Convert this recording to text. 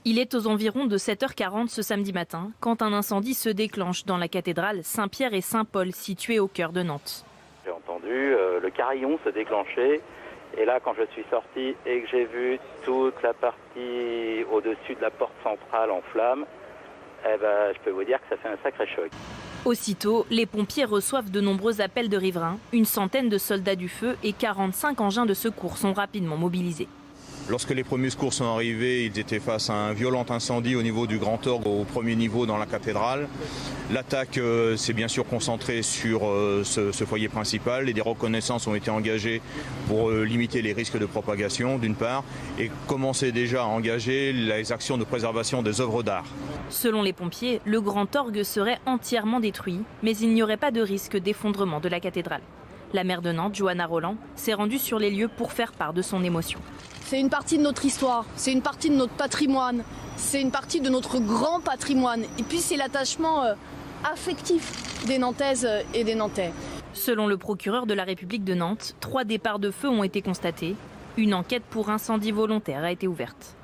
Il est aux environs de 7h40 ce samedi matin quand un incendie se déclenche dans la cathédrale Saint-Pierre et Saint-Paul située au cœur de Nantes. J'ai entendu le carillon se déclencher et là quand je suis sorti et que j'ai vu toute la partie au-dessus de la porte centrale en flammes, je peux vous dire que ça fait un sacré choc. Aussitôt, les pompiers reçoivent de nombreux appels de riverains. Une centaine de soldats du feu et 45 engins de secours sont rapidement mobilisés. Lorsque les premiers secours sont arrivés, ils étaient face à un violent incendie au niveau du grand orgue, au premier niveau dans la cathédrale. L'attaque s'est bien sûr concentrée sur ce foyer principal et des reconnaissances ont été engagées pour limiter les risques de propagation d'une part et commencer déjà à engager les actions de préservation des œuvres d'art. Selon les pompiers, le grand orgue serait entièrement détruit, mais il n'y aurait pas de risque d'effondrement de la cathédrale. La maire de Nantes, Johanna Roland, s'est rendue sur les lieux pour faire part de son émotion. C'est une partie de notre histoire, c'est une partie de notre patrimoine, c'est une partie de notre grand patrimoine. Et puis c'est l'attachement affectif des Nantaises et des Nantais. Selon le procureur de la République de Nantes, 3 départs de feu ont été constatés. Une enquête pour incendie volontaire a été ouverte.